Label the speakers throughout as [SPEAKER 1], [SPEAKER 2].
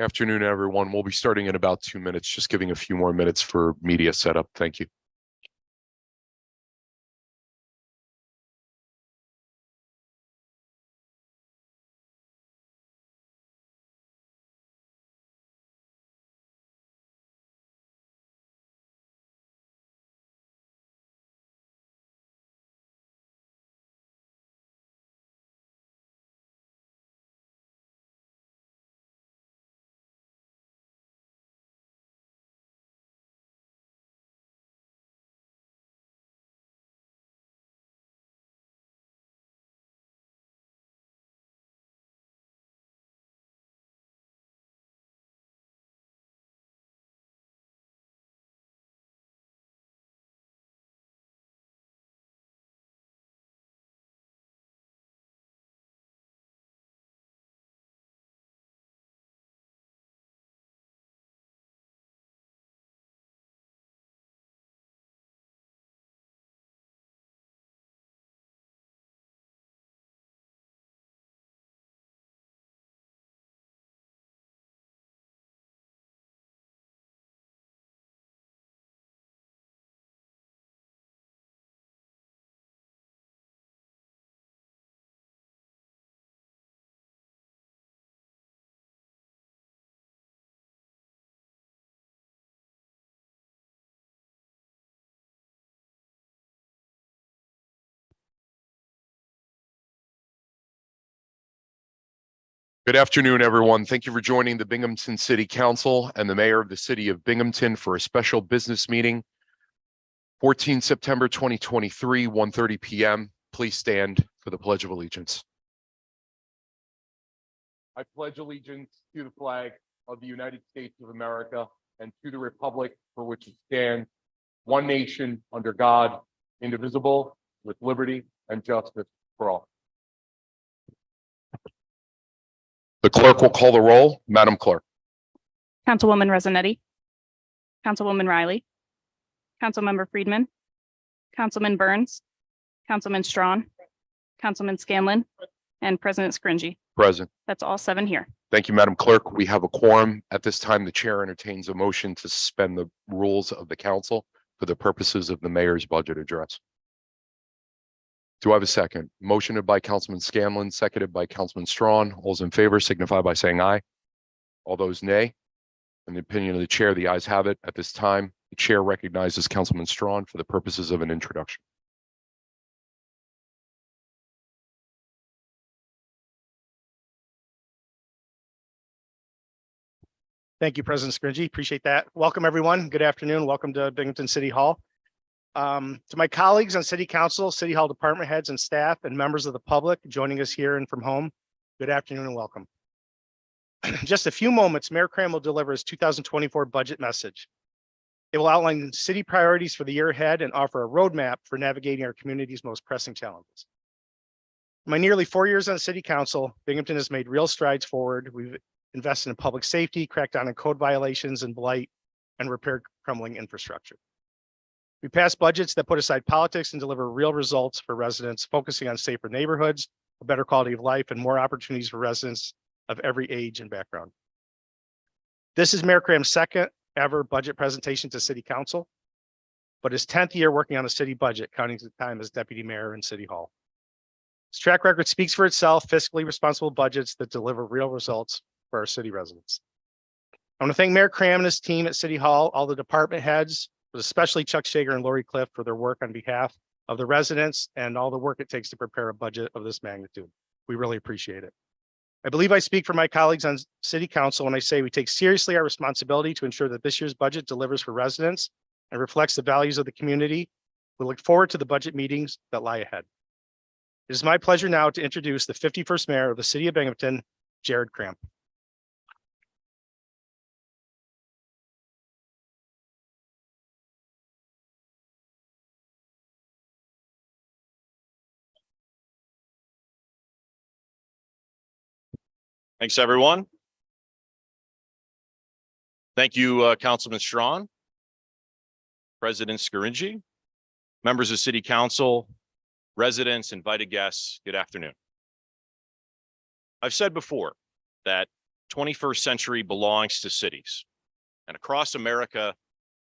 [SPEAKER 1] Afternoon, everyone. We'll be starting in about 2 minutes, just giving a few more minutes for media setup. Thank you. Good afternoon, everyone. Thank you for joining the Binghamton City Council and the Mayor of the City of Binghamton for a special business meeting, 14 September 2023, 1:30 p.m. Please stand for the Pledge of Allegiance. I pledge allegiance to the flag of the United States of America and to the republic for which it stands, one nation, under God, indivisible, with liberty and justice for all. The clerk will call the roll. Madam Clerk.
[SPEAKER 2] Councilwoman Rezanetti, Councilwoman Riley, Councilmember Friedman, Councilman Burns, Councilman Strawn, Councilman Scanlon, and President Scringy.
[SPEAKER 1] Present.
[SPEAKER 2] That's all 7 here.
[SPEAKER 1] Thank you, Madam Clerk. We have a quorum. At this time, the chair entertains a motion to suspend the rules of the council for the purposes of the mayor's budget address. Do I have a second? Motioned by Councilman Scanlon, seconded by Councilman Strawn. All those in favor signify by saying aye. All those nay. In the opinion of the chair, the ayes have it. At this time, the chair recognizes Councilman Strawn for the purposes of an introduction.
[SPEAKER 3] Thank you, President Scringy. Appreciate that. Welcome, everyone. Good afternoon. Welcome to Binghamton City Hall. To my colleagues on City Council, City Hall department heads and staff, and members of the public joining us here and from home, good afternoon and welcome. Just a few moments, Mayor Cram will deliver his 2024 budget message. It will outline city priorities for the year ahead and offer a roadmap for navigating our community's most pressing challenges. In my nearly 4 years on City Council, Binghamton has made real strides forward. We've invested in public safety, cracked down on code violations and blight, and repaired crumbling infrastructure. We passed budgets that put aside politics and deliver real results for residents, focusing on safer neighborhoods, a better quality of life, and more opportunities for residents of every age and background. This is Mayor Cram's second ever budget presentation to City Council, but his 10th year working on the city budget, counting his time as deputy mayor in City Hall. His track record speaks for itself, fiscally responsible budgets that deliver real results for our city residents. I want to thank Mayor Cram and his team at City Hall, all the department heads, but especially Chuck Shager and Lori Cliff for their work on behalf of the residents and all the work it takes to prepare a budget of this magnitude. We really appreciate it. I believe I speak for my colleagues on City Council when I say we take seriously our responsibility to ensure that this year's budget delivers for residents and reflects the values of the community. We look forward to the budget meetings that lie ahead. It is my pleasure now to introduce the 51st Mayor of the City of Binghamton, Jared Cramp.
[SPEAKER 4] Thanks, everyone. Thank you, Councilman Strawn, President Scringy, members of City Council, residents, invited guests, good afternoon. I've said before that 21st century belongs to cities. And across America,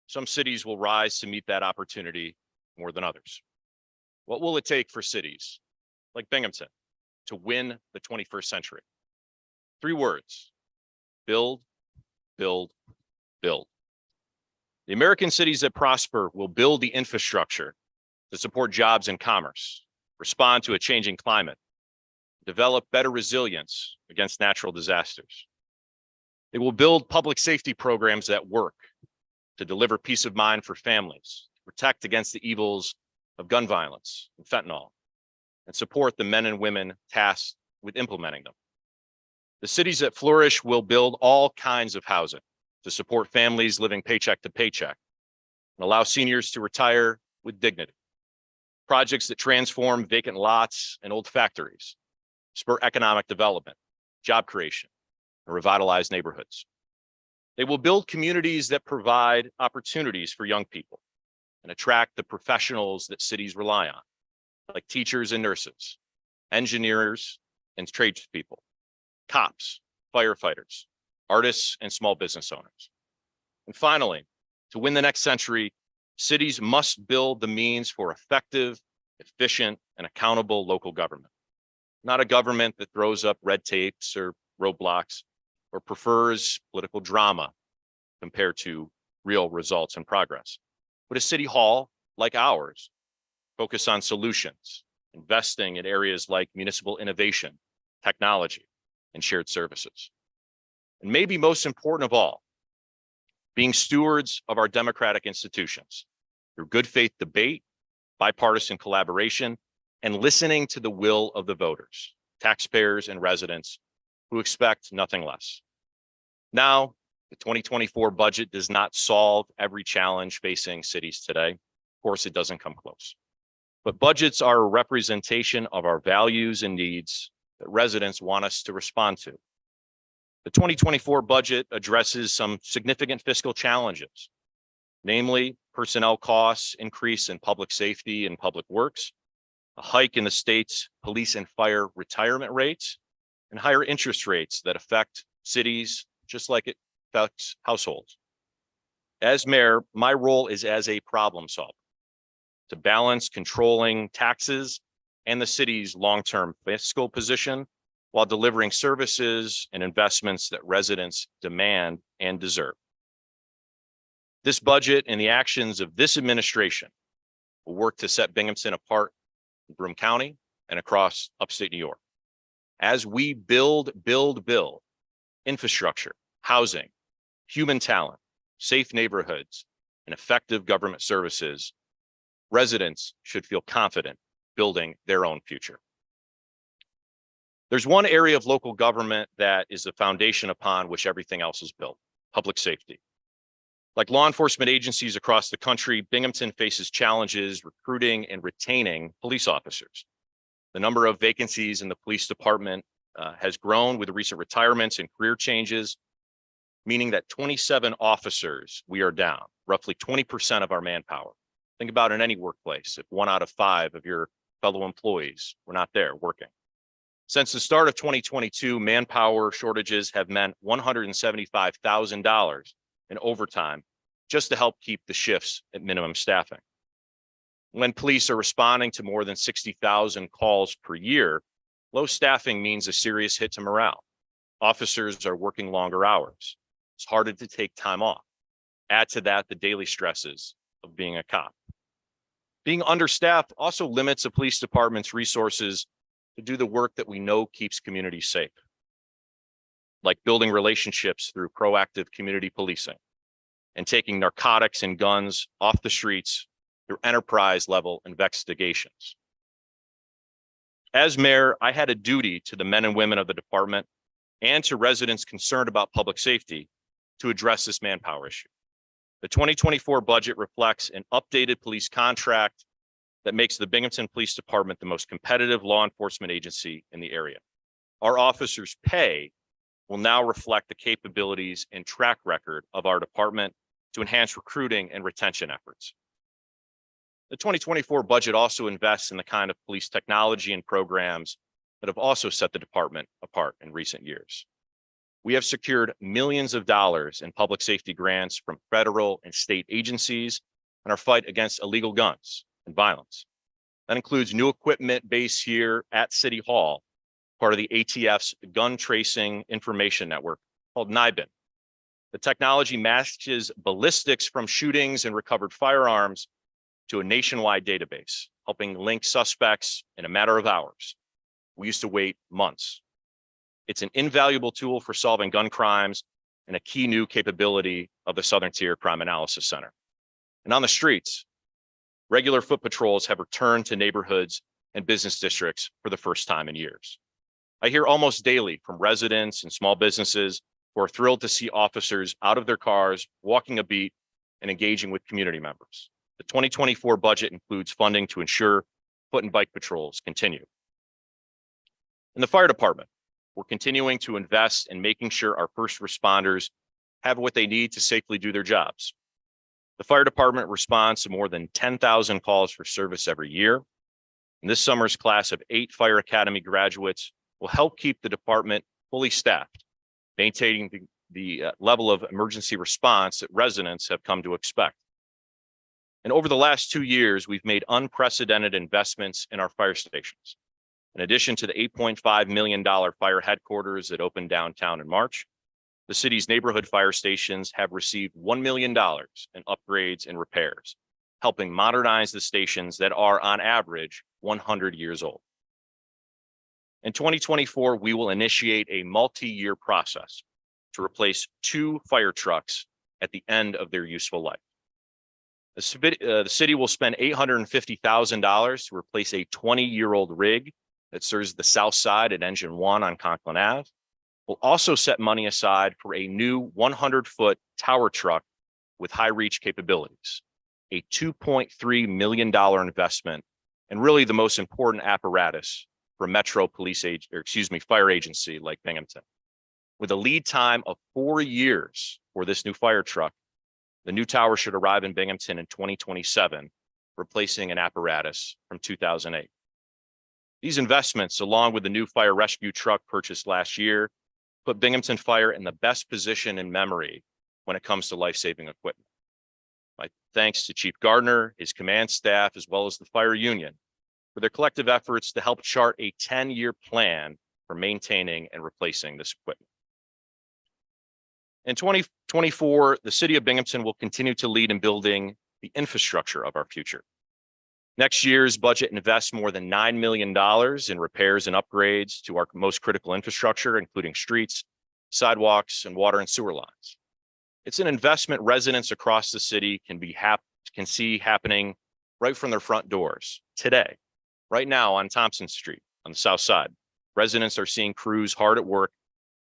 [SPEAKER 4] some cities will rise to meet that opportunity more than others. What will it take for cities like Binghamton to win the 21st century? 3 words: build, build, build. The American cities that prosper will build the infrastructure to support jobs and commerce, respond to a changing climate, develop better resilience against natural disasters. They will build public safety programs that work to deliver peace of mind for families, protect against the evils of gun violence and fentanyl, and support the men and women tasked with implementing them. The cities that flourish will build all kinds of housing to support families living paycheck to paycheck and allow seniors to retire with dignity. Projects that transform vacant lots and old factories, spur economic development, job creation, and revitalize neighborhoods. They will build communities that provide opportunities for young people and attract the professionals that cities rely on, like teachers and nurses, engineers and tradespeople, cops, firefighters, artists, and small business owners. And finally, to win the next century, cities must build the means for effective, efficient, and accountable local government. Not a government that throws up red tapes or roadblocks or prefers political drama compared to real results and progress. But a city hall like ours, focus on solutions, investing in areas like municipal innovation, technology, and shared services. And maybe most important of all, being stewards of our democratic institutions through good faith debate, bipartisan collaboration, and listening to the will of the voters, taxpayers, and residents who expect nothing less. Now, the 2024 budget does not solve every challenge facing cities today. Of course, it doesn't come close. But budgets are a representation of our values and needs that residents want us to respond to. The 2024 budget addresses some significant fiscal challenges, namely personnel costs increase in public safety and public works, a hike in the state's police and fire retirement rates, and higher interest rates that affect cities just like it affects households. As mayor, my role is as a problem solver to balance controlling taxes and the city's long-term fiscal position while delivering services and investments that residents demand and deserve. This budget and the actions of this administration will work to set Binghamton apart in Broome County and across upstate New York. As we build infrastructure, housing, human talent, safe neighborhoods, and effective government services, residents should feel confident building their own future. There's one area of local government that is the foundation upon which everything else is built: public safety. Like law enforcement agencies across the country, Binghamton faces challenges recruiting and retaining police officers. The number of vacancies in the police department has grown with recent retirements and career changes, meaning that 27 officers we are down, roughly 20% of our manpower. Think about in any workplace, if 1 out of 5 of your fellow employees were not there working. Since the start of 2022, manpower shortages have meant $175,000 in overtime just to help keep the shifts at minimum staffing. When police are responding to more than 60,000 calls per year, low staffing means a serious hit to morale. Officers are working longer hours. It's harder to take time off. Add to that the daily stresses of being a cop. Being understaffed also limits a police department's resources to do the work that we know keeps communities safe, like building relationships through proactive community policing and taking narcotics and guns off the streets through enterprise-level investigations. As mayor, I had a duty to the men and women of the department and to residents concerned about public safety to address this manpower issue. The 2024 budget reflects an updated police contract that makes the Binghamton Police Department the most competitive law enforcement agency in the area. Our officers' pay will now reflect the capabilities and track record of our department to enhance recruiting and retention efforts. The 2024 budget also invests in the kind of police technology and programs that have also set the department apart in recent years. We have secured millions of dollars in public safety grants from federal and state agencies in our fight against illegal guns and violence. That includes new equipment based here at City Hall, part of the ATF's gun tracing information network called NIBIN. The technology matches ballistics from shootings and recovered firearms to a nationwide database, helping link suspects in a matter of hours. We used to wait months. It's an invaluable tool for solving gun crimes and a key new capability of the Southern Tier Crime Analysis Center. And on the streets, regular foot patrols have returned to neighborhoods and business districts for the first time in years. I hear almost daily from residents and small businesses who are thrilled to see officers out of their cars, walking a beat and engaging with community members. The 2024 budget includes funding to ensure foot and bike patrols continue. In the fire department, we're continuing to invest in making sure our first responders have what they need to safely do their jobs. The fire department responds to more than 10,000 calls for service every year. And this summer's class of 8 Fire Academy graduates will help keep the department fully staffed, maintaining the level of emergency response that residents have come to expect. And over the last 2 years, we've made unprecedented investments in our fire stations. In addition to the $8.5 million fire headquarters that opened downtown in March, the city's neighborhood fire stations have received $1 million in upgrades and repairs, helping modernize the stations that are on average 100 years old. In 2024, we will initiate a multi-year process to replace 2 fire trucks at the end of their useful life. The city will spend $850,000 to replace a 20-year-old rig that serves the south side at Engine 1 on Conklin Ave. We'll also set money aside for a new 100-foot tower truck with high reach capabilities, a $2.3 million investment, and really the most important apparatus for a metro fire agency like Binghamton. With a lead time of 4 years for this new fire truck, the new tower should arrive in Binghamton in 2027, replacing an apparatus from 2008. These investments, along with the new fire rescue truck purchased last year, put Binghamton Fire in the best position in memory when it comes to life-saving equipment. My thanks to Chief Gardner, his command staff, as well as the fire union for their collective efforts to help chart a 10-year plan for maintaining and replacing this equipment. In 2024, the city of Binghamton will continue to lead in building the infrastructure of our future. Next year's budget invests more than $9 million in repairs and upgrades to our most critical infrastructure, including streets, sidewalks, and water and sewer lines. It's an investment residents across the city can see happening right from their front doors today. Right now on Thompson Street on the south side, residents are seeing crews hard at work,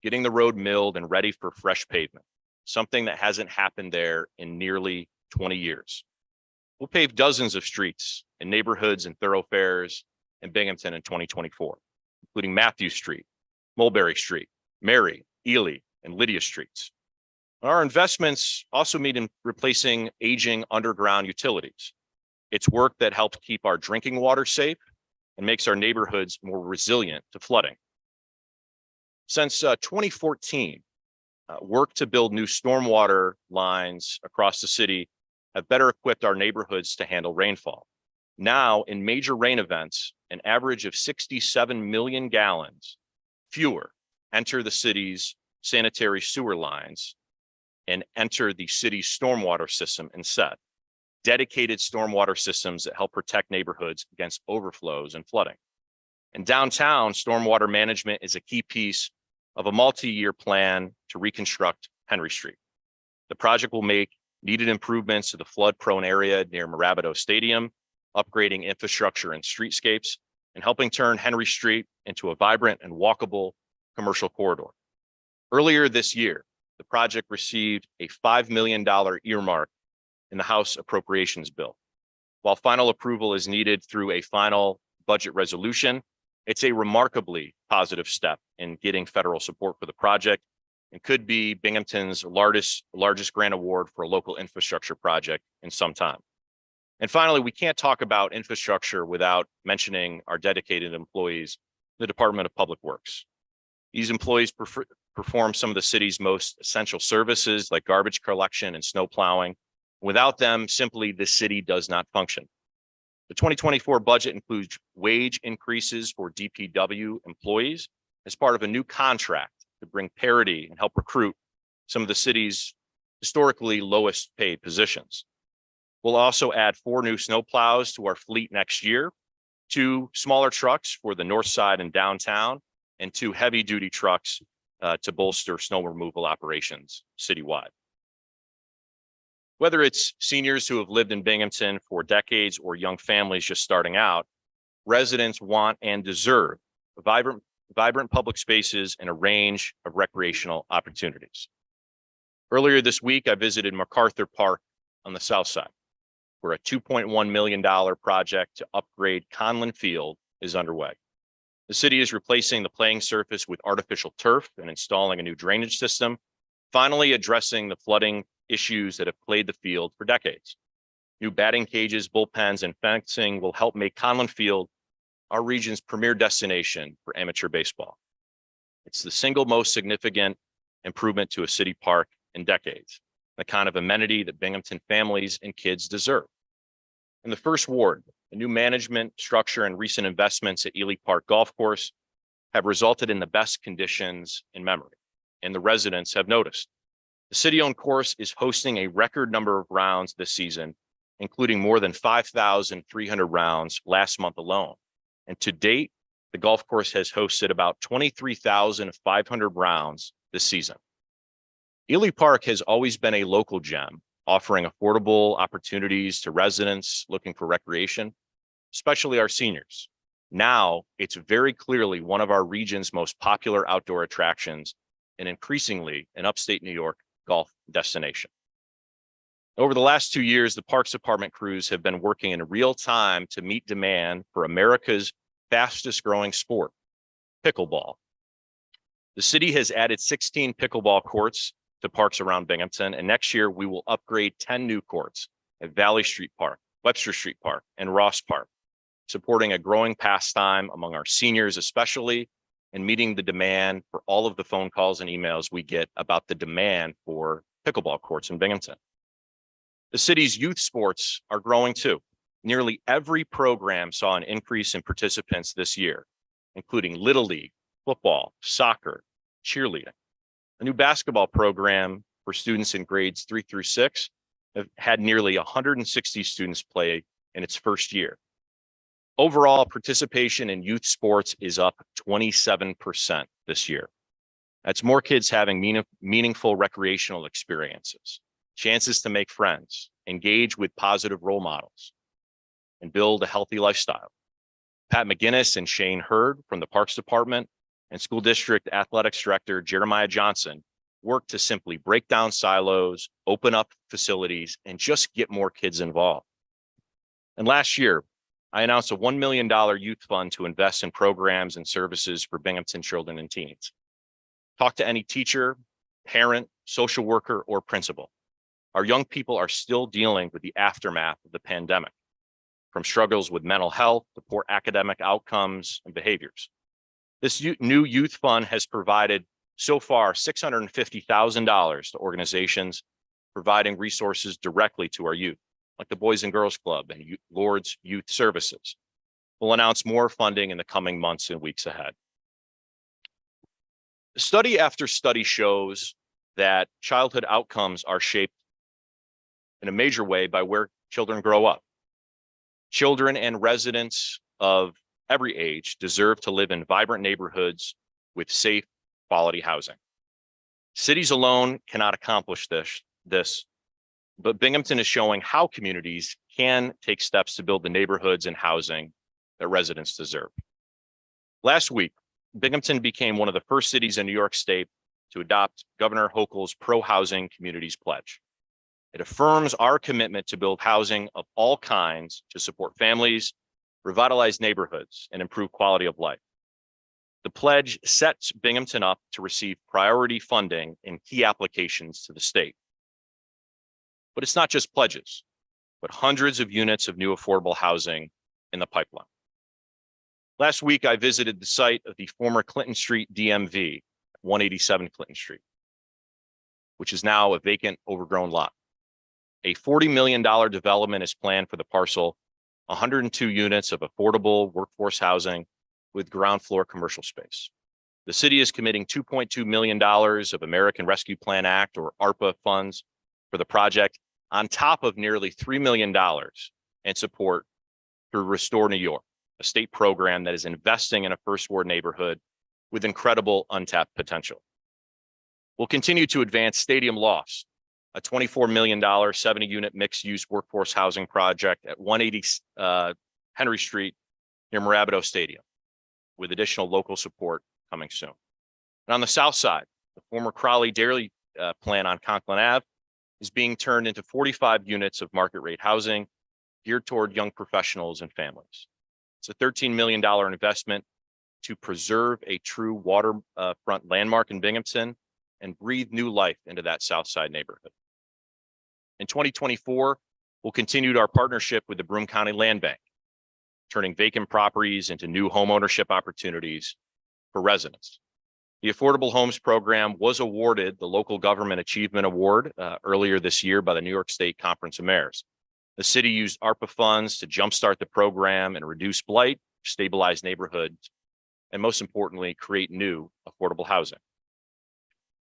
[SPEAKER 4] getting the road milled and ready for fresh pavement, something that hasn't happened there in nearly 20 years. We'll pave dozens of streets and neighborhoods and thoroughfares in Binghamton in 2024, including Matthews Street, Mulberry Street, Mary, Ely, and Lydia Streets. Our investments also mean in replacing aging underground utilities. It's work that helps keep our drinking water safe and makes our neighborhoods more resilient to flooding. Since 2014, work to build new stormwater lines across the city have better equipped our neighborhoods to handle rainfall. Now, in major rain events, an average of 67 million gallons fewer enter the city's sanitary sewer lines and enter the city's stormwater system instead. Dedicated stormwater systems that help protect neighborhoods against overflows and flooding. In downtown, stormwater management is a key piece of a multi-year plan to reconstruct Henry Street. The project will make needed improvements to the flood-prone area near Marabito Stadium, upgrading infrastructure and streetscapes, and helping turn Henry Street into a vibrant and walkable commercial corridor. Earlier this year, the project received a $5 million earmark in the House Appropriations Bill. While final approval is needed through a final budget resolution, it's a remarkably positive step in getting federal support for the project and could be Binghamton's largest grant award for a local infrastructure project in some time. And finally, we can't talk about infrastructure without mentioning our dedicated employees, the Department of Public Works. These employees perform some of the city's most essential services like garbage collection and snow plowing. Without them, simply the city does not function. The 2024 budget includes wage increases for DPW employees as part of a new contract to bring parity and help recruit some of the city's historically lowest paid positions. We'll also add 4 new snow plows to our fleet next year, 2 smaller trucks for the north side and downtown, and 2 heavy duty trucks to bolster snow removal operations citywide. Whether it's seniors who have lived in Binghamton for decades or young families just starting out, residents want and deserve vibrant public spaces and a range of recreational opportunities. Earlier this week, I visited MacArthur Park on the south side, where a $2.1 million project to upgrade Conlin Field is underway. The city is replacing the playing surface with artificial turf and installing a new drainage system, finally addressing the flooding issues that have plagued the field for decades. New batting cages, bullpens, and fencing will help make Conlin Field our region's premier destination for amateur baseball. It's the single most significant improvement to a city park in decades, the kind of amenity that Binghamton families and kids deserve. In the first ward, the new management structure and recent investments at Ely Park Golf Course have resulted in the best conditions in memory, and the residents have noticed. The city-owned course is hosting a record number of rounds this season, including more than 5,300 rounds last month alone. And to date, the golf course has hosted about 23,500 rounds this season. Ely Park has always been a local gem, offering affordable opportunities to residents looking for recreation, especially our seniors. Now, it's very clearly one of our region's most popular outdoor attractions and increasingly an upstate New York golf destination. Over the last 2 years, the Parks Department crews have been working in real time to meet demand for America's fastest growing sport, pickleball. The city has added 16 pickleball courts to parks around Binghamton, and next year we will upgrade 10 new courts at Valley Street Park, Webster Street Park, and Ross Park, supporting a growing pastime among our seniors especially, and meeting the demand for all of the phone calls and emails we get about the demand for pickleball courts in Binghamton. The city's youth sports are growing too. Nearly every program saw an increase in participants this year, including Little League, football, soccer, cheerleading. A new basketball program for students in grades 3 through 6 have had nearly 160 students play in its first year. Overall, participation in youth sports is up 27% this year. That's more kids having meaningful recreational experiences, chances to make friends, engage with positive role models, and build a healthy lifestyle. Pat McGinnis and Shane Hurd from the Parks Department and School District Athletics Director Jeremiah Johnson work to simply break down silos, open up facilities, and just get more kids involved. And last year, I announced a $1 million youth fund to invest in programs and services for Binghamton children and teens. Talk to any teacher, parent, social worker, or principal. Our young people are still dealing with the aftermath of the pandemic, from struggles with mental health to poor academic outcomes and behaviors. This new youth fund has provided so far $650,000 to organizations providing resources directly to our youth, like the Boys and Girls Club and Lord's Youth Services. We'll announce more funding in the coming months and weeks ahead. Study after study shows that childhood outcomes are shaped in a major way by where children grow up. Children and residents of every age deserve to live in vibrant neighborhoods with safe, quality housing. Cities alone cannot accomplish this, but Binghamton is showing how communities can take steps to build the neighborhoods and housing that residents deserve. Last week, Binghamton became one of the first cities in New York State to adopt Governor Hochul's pro-housing communities pledge. It affirms our commitment to build housing of all kinds to support families, revitalize neighborhoods, and improve quality of life. The pledge sets Binghamton up to receive priority funding in key applications to the state. But it's not just pledges, but hundreds of units of new affordable housing in the pipeline. Last week, I visited the site of the former Clinton Street DMV, a 187 Clinton Street, which is now a vacant, overgrown lot. A $40 million development is planned for the parcel, 102 units of affordable workforce housing with ground floor commercial space. The city is committing $2.2 million of American Rescue Plan Act or ARPA funds for the project, on top of nearly $3 million in support through Restore New York, a state program that is investing in a first ward neighborhood with incredible untapped potential. We'll continue to advance Stadium Lofts, a $24 million 70-unit mixed-use workforce housing project at 180 Henry Street near Mirabito Stadium, with additional local support coming soon. And on the south side, the former Crowley Dairy plant on Conklin Ave is being turned into 45 units of market rate housing geared toward young professionals and families. It's a $13 million investment to preserve a true waterfront landmark in Binghamton and breathe new life into that south side neighborhood. In 2024, we'll continue our partnership with the Broome County Land Bank, turning vacant properties into new homeownership opportunities for residents. The Affordable Homes Program was awarded the Local Government Achievement Award earlier this year by the New York State Conference of Mayors. The city used ARPA funds to jumpstart the program and reduce blight, stabilize neighborhoods, and most importantly, create new affordable housing.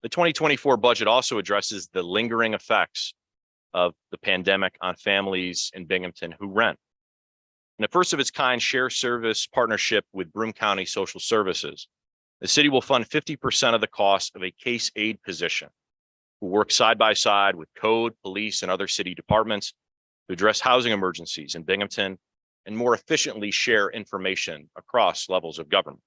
[SPEAKER 4] The 2024 budget also addresses the lingering effects of the pandemic on families in Binghamton who rent. In a first of its kind share service partnership with Broome County Social Services, the city will fund 50% of the cost of a case aid position who work side by side with code, police, and other city departments to address housing emergencies in Binghamton and more efficiently share information across levels of government.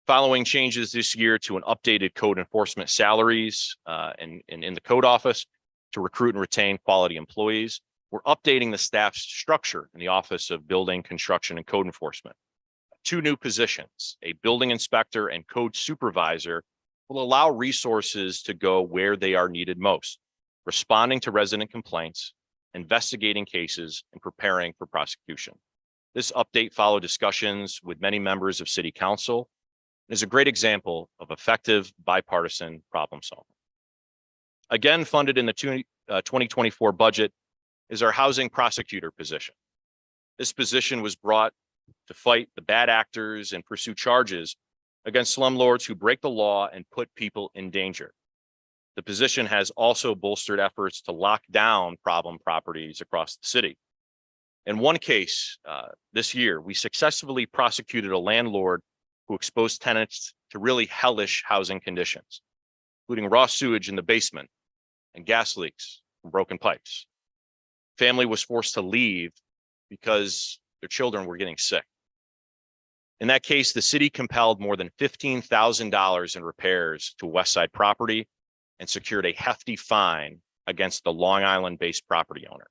[SPEAKER 4] Following changes this year to an updated code enforcement salaries and in the code office to recruit and retain quality employees, we're updating the staff's structure in the Office of Building, Construction, and Code Enforcement. 2 new positions, a building inspector and code supervisor, will allow resources to go where they are needed most, responding to resident complaints, investigating cases, and preparing for prosecution. This update followed discussions with many members of City Council and is a great example of effective bipartisan problem solving. Again, funded in the 2024 budget is our housing prosecutor position. This position was brought to fight the bad actors and pursue charges against slumlords who break the law and put people in danger. The position has also bolstered efforts to lock down problem properties across the city. In one case this year, we successfully prosecuted a landlord who exposed tenants to really hellish housing conditions, including raw sewage in the basement and gas leaks from broken pipes. Family was forced to leave because their children were getting sick. In that case, the city compelled more than $15,000 in repairs to West Side property and secured a hefty fine against the Long Island-based property owner.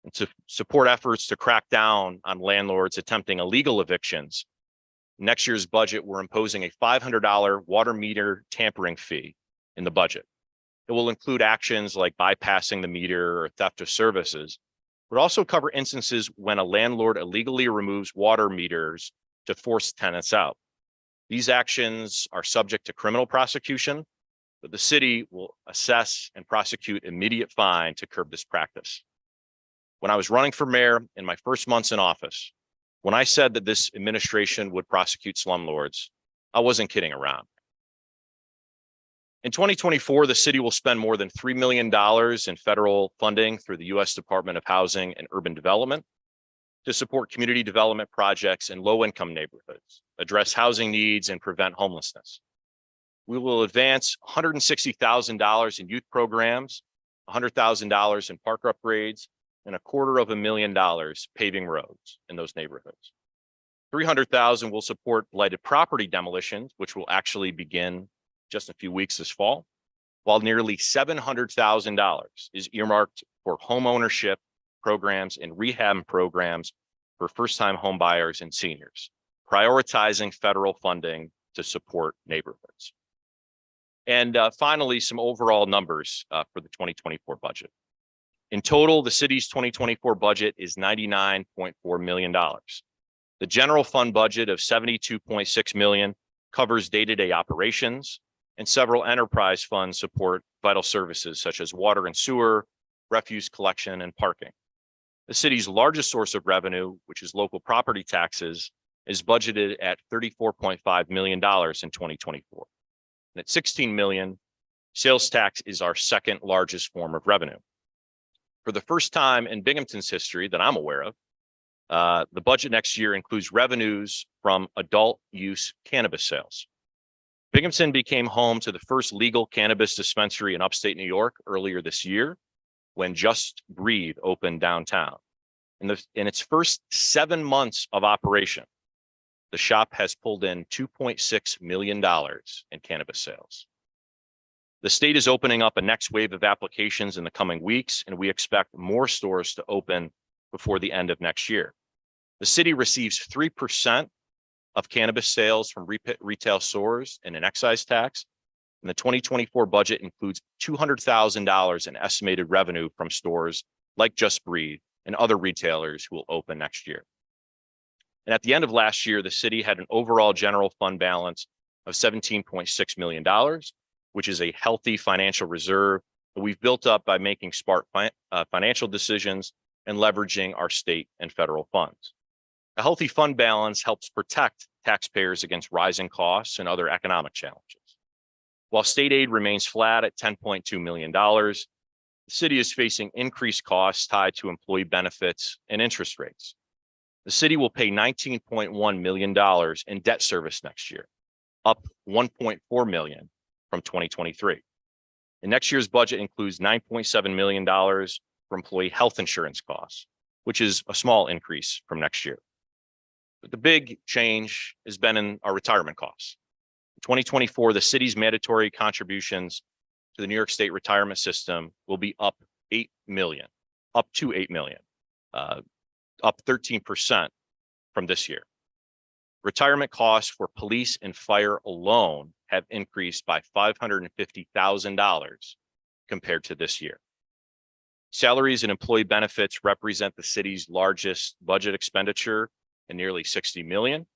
[SPEAKER 4] And to support efforts to crack down on landlords attempting illegal evictions, next year's budget, we're imposing a $500 water meter tampering fee in the budget. It will include actions like bypassing the meter or theft of services, but also cover instances when a landlord illegally removes water meters to force tenants out. These actions are subject to criminal prosecution, but the city will assess and prosecute immediate fine to curb this practice. When I was running for mayor in my first months in office, when I said that this administration would prosecute slumlords, I wasn't kidding around. In 2024, the city will spend more than $3 million in federal funding through the U.S. Department of Housing and Urban Development to support community development projects in low-income neighborhoods, address housing needs, and prevent homelessness. We will advance $160,000 in youth programs, $100,000 in park upgrades, and $250,000 paving roads in those neighborhoods. $300,000 will support blighted property demolitions, which will actually begin just a few weeks this fall, while nearly $700,000 is earmarked for home ownership programs and rehab programs for first-time home buyers and seniors, prioritizing federal funding to support neighborhoods. And finally, some overall numbers for the 2024 budget. In total, the city's 2024 budget is $99.4 million. The general fund budget of $72.6 million covers day-to-day operations, and several enterprise funds support vital services such as water and sewer, refuse collection, and parking. The city's largest source of revenue, which is local property taxes, is budgeted at $34.5 million in 2024. And at $16 million, sales tax is our second largest form of revenue. For the first time in Binghamton's history that I'm aware of, the budget next year includes revenues from adult use cannabis sales. Binghamton became home to the first legal cannabis dispensary in upstate New York earlier this year when Just Breathe opened downtown. In its first 7 months of operation, the shop has pulled in $2.6 million in cannabis sales. The state is opening up a next wave of applications in the coming weeks, and we expect more stores to open before the end of next year. The city receives 3% of cannabis sales from retail stores and an excise tax. And the 2024 budget includes $200,000 in estimated revenue from stores like Just Breathe and other retailers who will open next year. And at the end of last year, the city had an overall general fund balance of $17.6 million, which is a healthy financial reserve that we've built up by making smart financial decisions and leveraging our state and federal funds. A healthy fund balance helps protect taxpayers against rising costs and other economic challenges. While state aid remains flat at $10.2 million, the city is facing increased costs tied to employee benefits and interest rates. The city will pay $19.1 million in debt service next year, up $1.4 million from 2023. And next year's budget includes $9.7 million for employee health insurance costs, which is a small increase from next year. But the big change has been in our retirement costs. In 2024, the city's mandatory contributions to the New York State retirement system will be up to $8 million, up 13% from this year. Retirement costs for police and fire alone have increased by $550,000 compared to this year. Salaries and employee benefits represent the city's largest budget expenditure at nearly $60 million,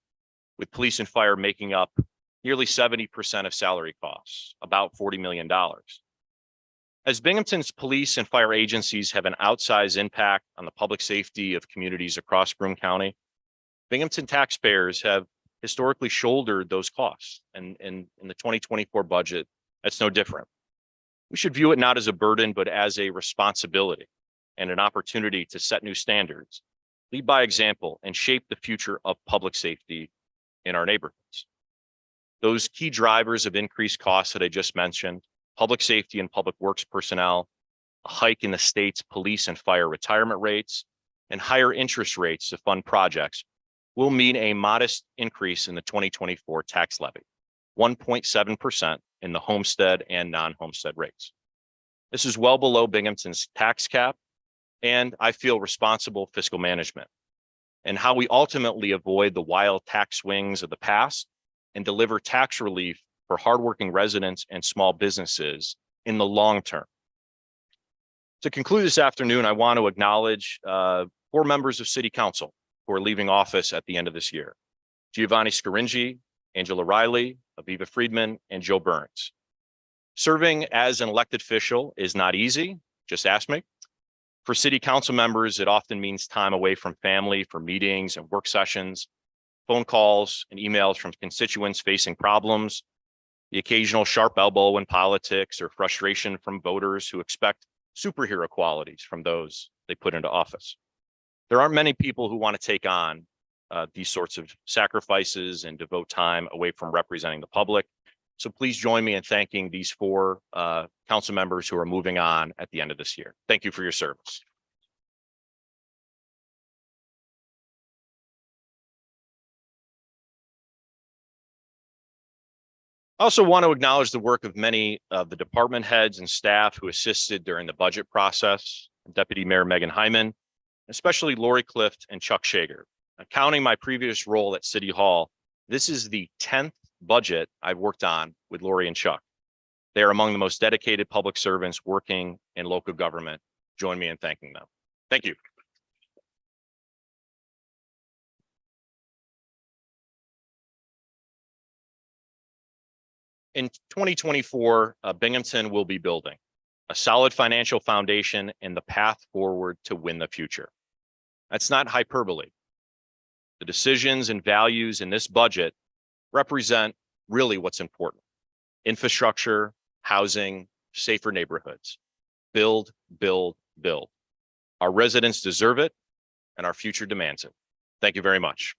[SPEAKER 4] with police and fire making up nearly 70% of salary costs, about $40 million. As Binghamton's police and fire agencies have an outsized impact on the public safety of communities across Broome County, Binghamton taxpayers have historically shouldered those costs. And in the 2024 budget, that's no different. We should view it not as a burden, but as a responsibility and an opportunity to set new standards, lead by example, and shape the future of public safety in our neighborhoods. Those key drivers of increased costs that I just mentioned, public safety and public works personnel, a hike in the state's police and fire retirement rates, and higher interest rates to fund projects will mean a modest increase in the 2024 tax levy, 1.7% in the homestead and non-homestead rates. This is well below Binghamton's tax cap, and I feel responsible fiscal management and how we ultimately avoid the wild tax swings of the past and deliver tax relief for hardworking residents and small businesses in the long term. To conclude this afternoon, I want to acknowledge 4 members of City Council who are leaving office at the end of this year: Giovanni Scaringi, Angela Riley, Aviva Friedman, and Joe Burns. Serving as an elected official is not easy, just ask me. For City Council members, it often means time away from family for meetings and work sessions, phone calls and emails from constituents facing problems, the occasional sharp elbow in politics, or frustration from voters who expect superhero qualities from those they put into office. There aren't many people who want to take on these sorts of sacrifices and devote time away from representing the public. So please join me in thanking these 4 council members who are moving on at the end of this year. Thank you for your service. I also want to acknowledge the work of many of the department heads and staff who assisted during the budget process: Deputy Mayor Megan Hyman, especially Lori Clift and Chuck Shager. Counting my previous role at City Hall, this is the 10th budget I've worked on with Lori and Chuck. They are among the most dedicated public servants working in local government. Join me in thanking them. Thank you. In 2024, Binghamton will be building a solid financial foundation and the path forward to win the future. That's not hyperbole. The decisions and values in this budget represent really what's important. Infrastructure, housing, safer neighborhoods. Build, build, build. Our residents deserve it and our future demands it. Thank you very much.